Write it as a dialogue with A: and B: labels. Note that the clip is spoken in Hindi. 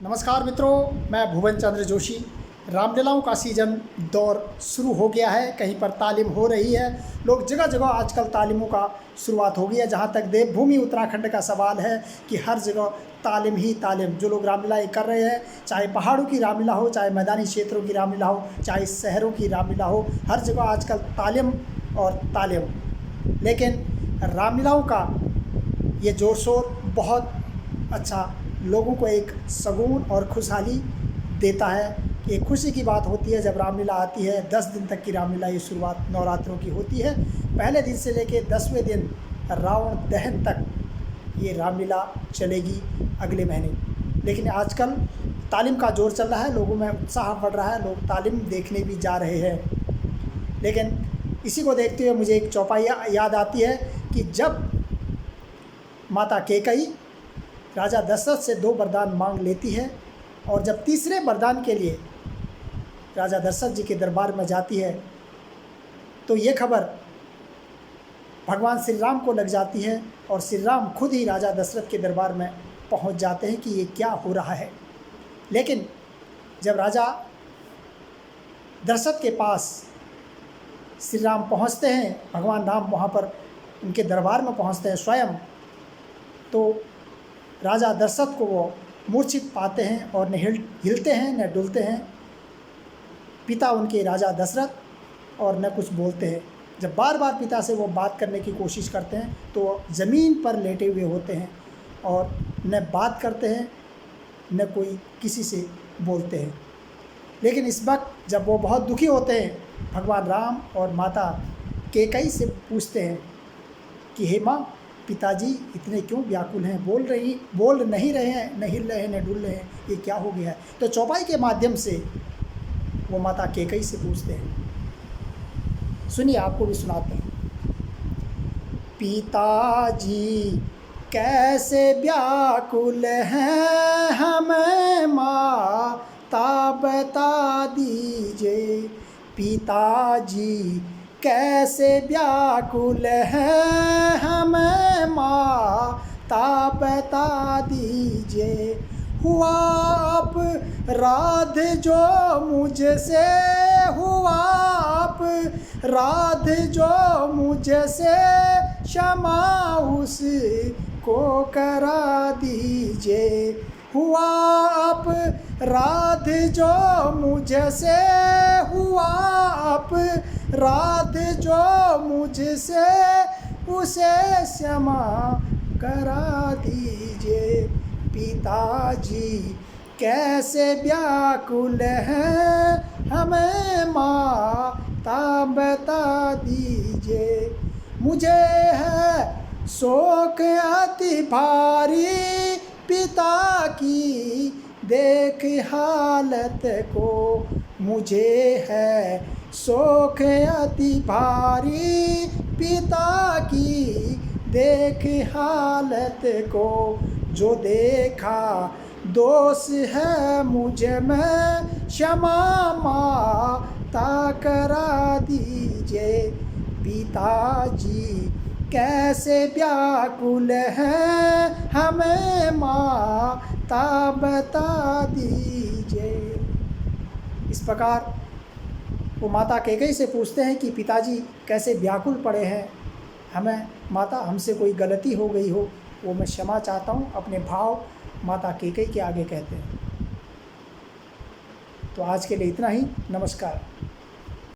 A: नमस्कार मित्रों, मैं भुवन चंद्र जोशी। रामलीलाओं का सीज़न दौर शुरू हो गया है। कहीं पर तालीम हो रही है। लोग जगह जगह आजकल तालीमों का शुरुआत हो गई है। जहाँ तक देवभूमि उत्तराखंड का सवाल है कि हर जगह तालीम ही तालीम। जो लोग रामलीलाएँ कर रहे हैं, चाहे पहाड़ों की रामलीला हो, चाहे मैदानी क्षेत्रों की रामलीला हो, चाहे शहरों की रामलीला हो, हर जगह आजकल तालीम और तालीम। लेकिन रामलीलाओं का ये जोर शोर बहुत अच्छा लोगों को एक सुकून और खुशहाली देता है। एक खुशी की बात होती है जब रामलीला आती है। 10 दिन तक की रामलीला ये शुरुआत नवरात्रों की होती है। पहले दिन से लेकर 10वें दिन रावण दहन तक ये रामलीला चलेगी अगले महीने। लेकिन आजकल तालीम का जोर चल रहा है, लोगों में उत्साह बढ़ रहा है, लोग तालीम देखने भी जा रहे हैं। लेकिन इसी को देखते हुए मुझे एक चौपाई याद आती है कि जब माता कैकेयी राजा दशरथ से 2 वरदान मांग लेती है और जब तीसरे वरदान के लिए राजा दशरथ जी के दरबार में जाती है तो ये खबर भगवान श्री राम को लग जाती है और श्री राम खुद ही राजा दशरथ के दरबार में पहुंच जाते हैं कि ये क्या हो रहा है। लेकिन जब राजा दशरथ के पास श्री राम पहुंचते हैं, भगवान राम वहाँ पर उनके दरबार में पहुंचते हैं स्वयं, तो राजा दशरथ को वो मूर्छित पाते हैं और न हिलते हैं न डुलते हैं। पिता उनके राजा दशरथ और न कुछ बोलते हैं। जब बार बार पिता से वो बात करने की कोशिश करते हैं तो वो ज़मीन पर लेटे हुए होते हैं और न बात करते हैं न कोई किसी से बोलते हैं। लेकिन इस वक्त जब वो बहुत दुखी होते हैं, भगवान राम और माता कैकेयी से पूछते हैं कि हे माँ, पिताजी इतने क्यों व्याकुल हैं, बोल नहीं रहे हैं, न हिल रहे हैं न डुल रहे हैं, ये क्या हो गया है। तो चौपाई के माध्यम से वो माता कैकेयी से पूछते हैं। सुनिए, आपको भी सुनाते हैं। पिताजी कैसे व्याकुल हैं, हमें माता बता दीजिए। पिताजी कैसे व्याकुल हैं, हमें माता बता दीजिए। हुआ अपराध जो मुझसे, हुआ अपराध जो मुझसे, क्षमा उसको करा दीजिए। हुआ अपराध जो मुझसे, हुआ अपराध जो मुझसे, उसे क्षमा करा दीजिए। पिताजी कैसे व्याकुल हैं, हमें माता बता दीजिए। मुझे है शोक अति भारी, पिता की देख हालत को। मुझे है शोक अति भारी, पिता की देख हालत को। जो देखा दोष है मुझ में, क्षमा माता करा दीजिए। पिताजी कैसे व्याकुल हैं, हमें माता बता दीजिए। इस प्रकार वो माता कैकेयी से पूछते हैं कि पिताजी कैसे व्याकुल पड़े हैं, हमें माता हमसे कोई गलती हो गई हो, वो मैं क्षमा चाहता हूँ। अपने भाव माता कैकेयी के आगे कहते हैं। तो आज के लिए इतना ही। नमस्कार।